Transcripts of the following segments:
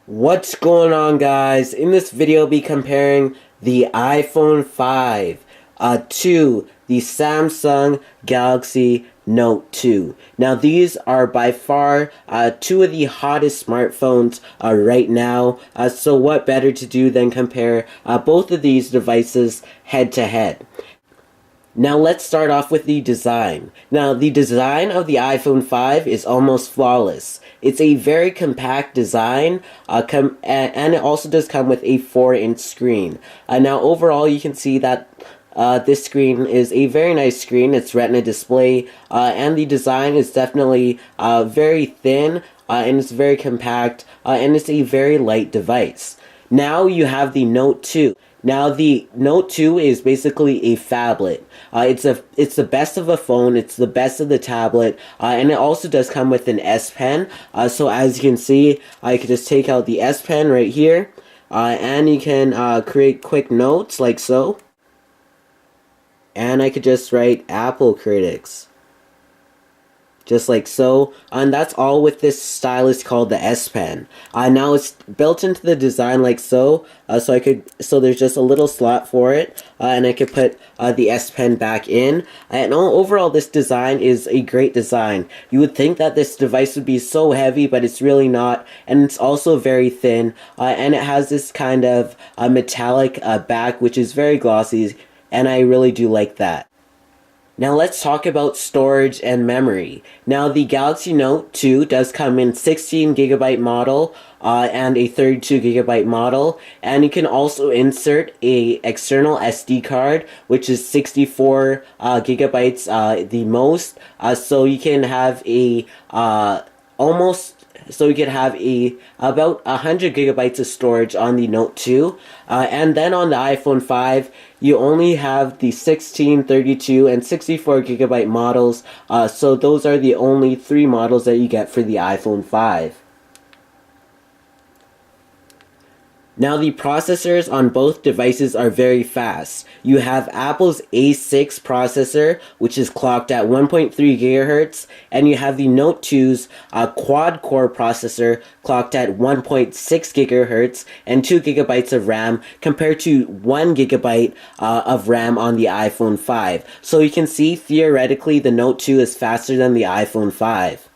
What's going on, guys? In this video, I'll be comparing the iPhone 5 to the Samsung Galaxy Note 2. Now, these are by far two of the hottest smartphones right now. So what better to do than compare both of these devices head to head? Now let's start off with the design. Now the design of the iPhone 5 is almost flawless. It's a very compact design and it also does come with a 4-inch screen. Now overall you can see that this screen is a very nice screen. It's Retina display and the design is definitely very thin and it's very compact and it's a very light device. Now you have the Note 2. Now the Note 2 is basically a phablet. It's the best of a phone, it's the best of the tablet, and it also does come with an S Pen. So as you can see, I could just take out the S Pen right here, and you can create quick notes like so. And I could just write Apple Critics. Just like so, and that's all with this stylus called the S Pen. Now it's built into the design like so, so there's just a little slot for it, and I could put the S Pen back in. And overall, this design is a great design. You would think that this device would be so heavy, but it's really not, and it's also very thin, and it has this kind of metallic back, which is very glossy, and I really do like that. Now let's talk about storage and memory. Now the Galaxy Note 2 does come in 16GB model and a 32GB model, and you can also insert a external SD card, which is 64 gigabytes the most. So you can have a about 100 gigabytes of storage on the Note 2, and then on the iPhone 5 you only have the 16, 32, and 64 gigabyte models, so those are the only three models that you get for the iPhone 5. Now the processors on both devices are very fast. You have Apple's A6 processor, which is clocked at 1.3 GHz, and you have the Note 2's quad-core processor clocked at 1.6 GHz and 2 gigabytes of RAM compared to 1 gigabyte of RAM on the iPhone 5. So you can see theoretically the Note 2 is faster than the iPhone 5.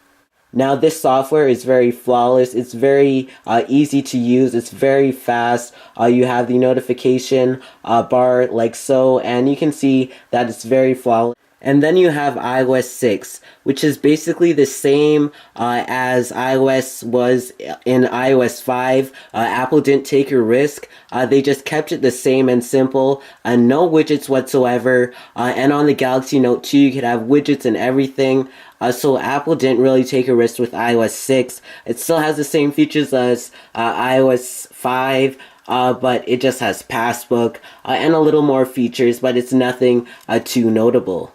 Now this software is very flawless, it's very easy to use, it's very fast. You have the notification bar like so, and you can see that it's very flawless. And then you have iOS 6, which is basically the same as iOS was in iOS 5. Apple didn't take a risk. They just kept it the same and simple, and no widgets whatsoever. And on the Galaxy Note 2, you could have widgets and everything. So Apple didn't really take a risk with iOS 6. It still has the same features as iOS 5. But it just has Passbook and a little more features, but it's nothing too notable.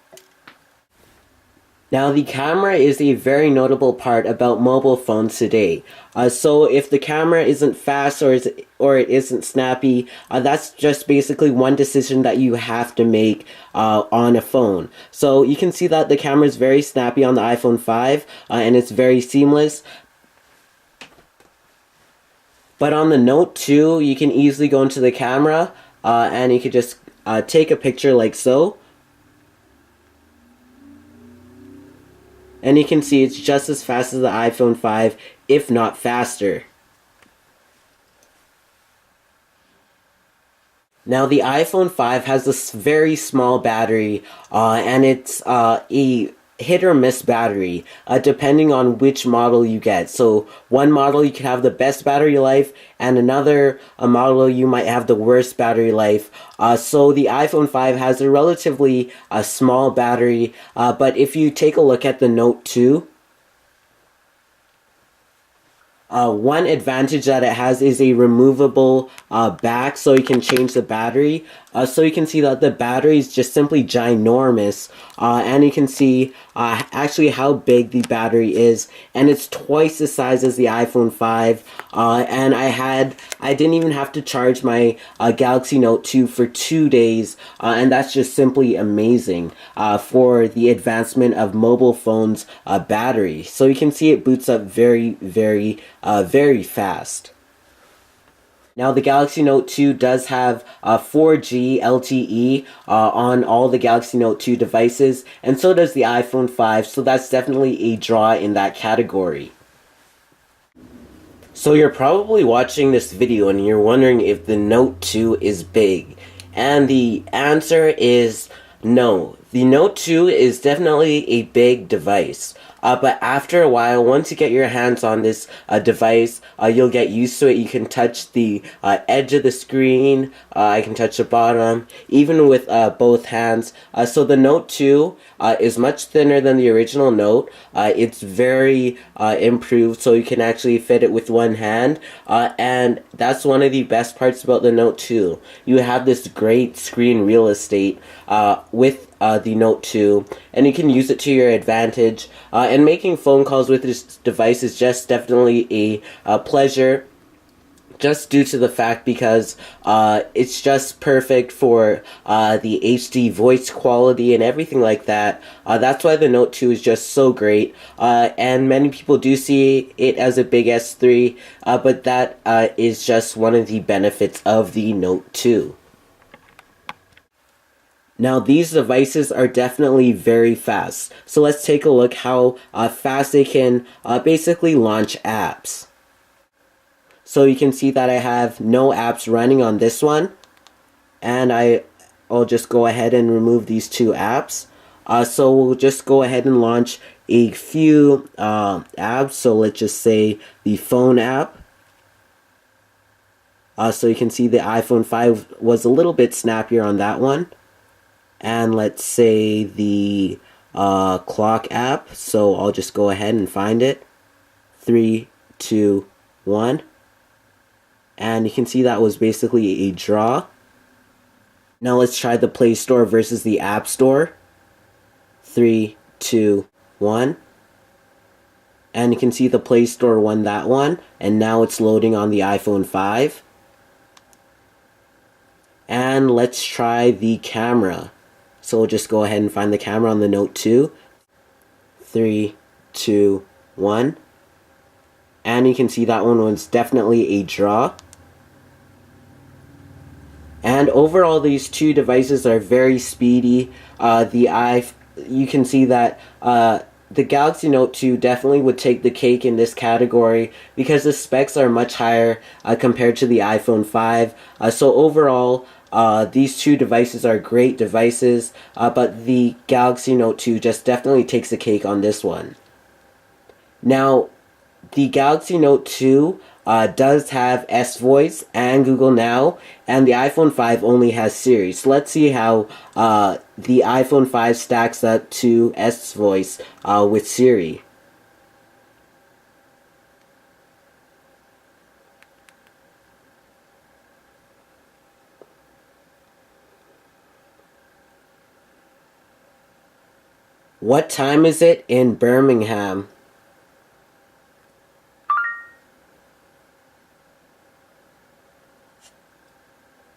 Now the camera is a very notable part about mobile phones today. So if the camera isn't fast or it isn't snappy, that's just basically one decision that you have to make on a phone. So you can see that the camera is very snappy on the iPhone 5 and it's very seamless. But on the Note 2, you can easily go into the camera and you can just take a picture like so. And you can see it's just as fast as the iPhone 5, if not faster. Now the iPhone 5 has this very small battery, and it's a hit or miss battery, depending on which model you get. So one model you can have the best battery life, and another model you might have the worst battery life. So the iPhone 5 has a relatively small battery, but if you take a look at the Note 2, one advantage that it has is a removable back, so you can change the battery. So you can see that the battery is just simply ginormous, and you can see actually how big the battery is, and it's twice the size as the iPhone 5. And I didn't even have to charge my Galaxy Note 2 for 2 days, and that's just simply amazing for the advancement of mobile phones' battery. So you can see it boots up very, very fast. Now, the Galaxy Note 2 does have 4G LTE on all the Galaxy Note 2 devices, and so does the iPhone 5, so that's definitely a draw in that category. So you're probably watching this video and you're wondering if the Note 2 is big. And the answer is no. The Note 2 is definitely a big device. But after a while, once you get your hands on this device, you'll get used to it. You can touch the edge of the screen. I can touch the bottom, even with both hands. So the Note 2 is much thinner than the original Note. It's very improved, so you can actually fit it with one hand. And that's one of the best parts about the Note 2. You have this great screen real estate with the Note 2, and you can use it to your advantage. And making phone calls with this device is just definitely a pleasure, just due to the fact because it's just perfect for the HD voice quality and everything like that. That's why the Note 2 is just so great. And many people do see it as a big S3, but that is just one of the benefits of the Note 2. Now, these devices are definitely very fast. So let's take a look how fast they can basically launch apps. So you can see that I have no apps running on this one. And I'll just go ahead and remove these two apps. So we'll just go ahead and launch a few apps. So let's just say the phone app. So you can see the iPhone 5 was a little bit snappier on that one. And let's say the clock app. So I'll just go ahead and find it. 3, 2, 1. And you can see that was basically a draw. Now let's try the Play Store versus the App Store. 3, 2, 1. And you can see the Play Store won that one. And now it's loading on the iPhone 5. And let's try the camera. So we'll just go ahead and find the camera on the Note 2. 3, 2, 1. And you can see that one was definitely a draw. And overall, these two devices are very speedy. You can see that the Galaxy Note 2 definitely would take the cake in this category because the specs are much higher compared to the iPhone 5. So overall, these two devices are great devices, but the Galaxy Note 2 just definitely takes the cake on this one. Now, the Galaxy Note 2 does have S-Voice and Google Now, and the iPhone 5 only has Siri. So let's see how the iPhone 5 stacks up to S-Voice with Siri. What time is it in Birmingham?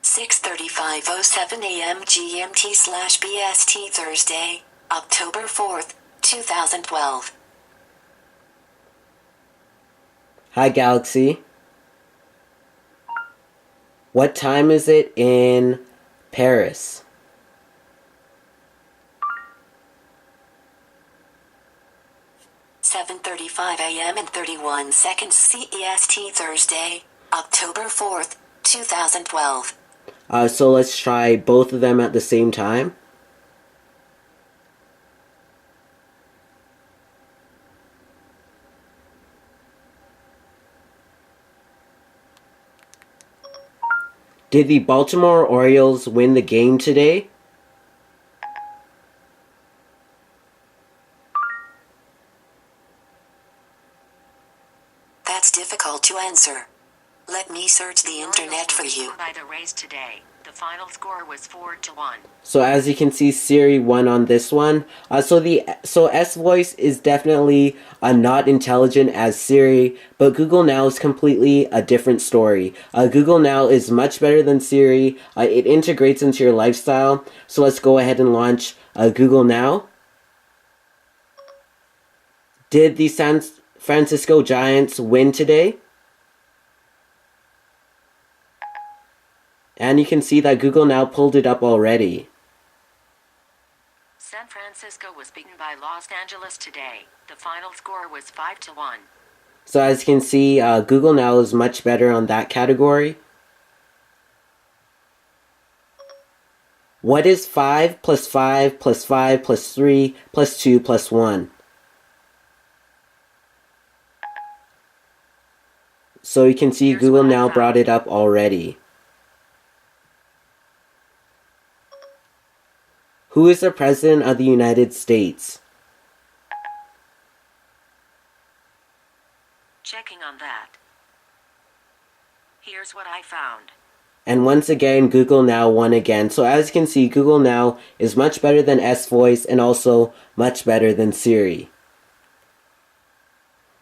6:35:07 a.m. GMT/BST Thursday, October 4th, 2012. Hi, Galaxy. What time is it in Paris? 7:35 a.m. and 31 seconds CEST Thursday, October 4th, 2012. So let's try both of them at the same time. Did the Baltimore Orioles win the game today? That's difficult to answer. Let me search the internet for you. By the Rays today, the final score was 4-1. So as you can see, Siri won on this one. So S-Voice is definitely not intelligent as Siri, but Google Now is completely a different story. Google Now is much better than Siri. It integrates into your lifestyle. So let's go ahead and launch Google Now. Did the San Francisco Giants win today? And you can see that Google Now pulled it up already. San Francisco was beaten by Los Angeles today. The final score was 5-1. So as you can see, Google Now is much better on that category. What is 5 plus 5 plus 5 plus 3 plus 2 plus 1? So you can see Here's Google what I Now found. brought it up already. Who is the President of the United States? Checking on that. Here's what I found. And once again, Google Now won again. So as you can see, Google Now is much better than S-Voice and also much better than Siri.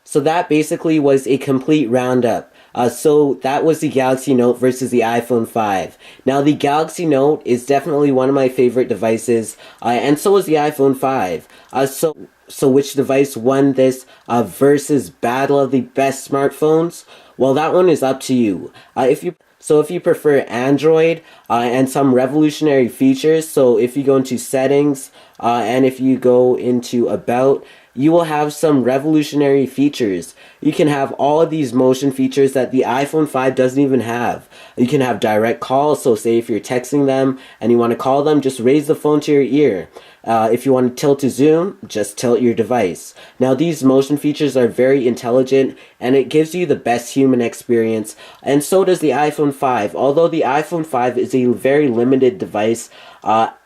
So that basically was a complete roundup. So that was the Galaxy Note versus the iPhone 5. Now the Galaxy Note is definitely one of my favorite devices, and so is the iPhone 5. So which device won this versus battle of the best smartphones? Well, that one is up to you. If you prefer Android and some revolutionary features, so if you go into settings and if you go into about, you will have some revolutionary features. You can have all of these motion features that the iPhone 5 doesn't even have. You can have direct calls, so say if you're texting them and you want to call them, just raise the phone to your ear. If you want to tilt to zoom, just tilt your device. Now these motion features are very intelligent and it gives you the best human experience, and so does the iPhone 5. Although the iPhone 5 is a very limited device,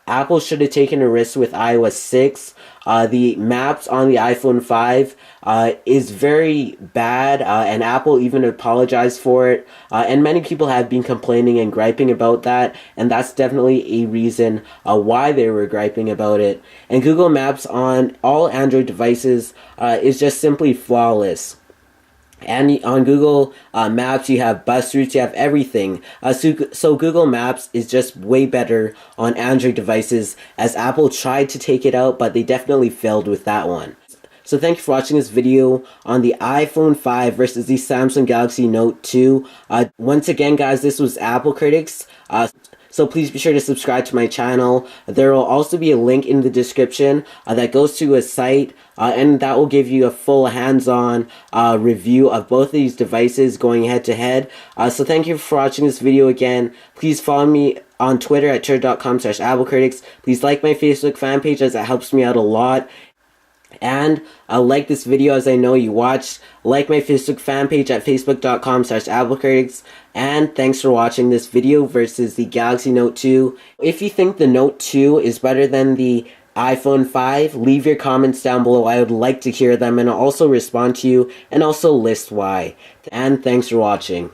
Apple should have taken a risk with iOS 6. The maps on the iPhone 5 is very bad, and Apple even apologized for it. And many people have been complaining and griping about that, and that's definitely a reason why they were griping about it. And Google Maps on all Android devices is just simply flawless. And on Google Maps, you have bus routes, you have everything. So Google Maps is just way better on Android devices, as Apple tried to take it out, but they definitely failed with that one. So thank you for watching this video on the iPhone 5 versus the Samsung Galaxy Note 2. Once again, guys, this was Apple Critics. So please be sure to subscribe to my channel. There will also be a link in the description that goes to a site, and that will give you a full hands-on review of both of these devices going head-to-head. So thank you for watching this video again. Please follow me on Twitter at twitter.com/AppleCritics. Please like my Facebook fan page, as it helps me out a lot. And like this video, as I know you watched. Like my Facebook fan page at facebook.com/AppleCritics. And thanks for watching this video versus the Galaxy Note 2. If you think the Note 2 is better than the iPhone 5, leave your comments down below. I would like to hear them, and I'll also respond to you and also list why. And thanks for watching.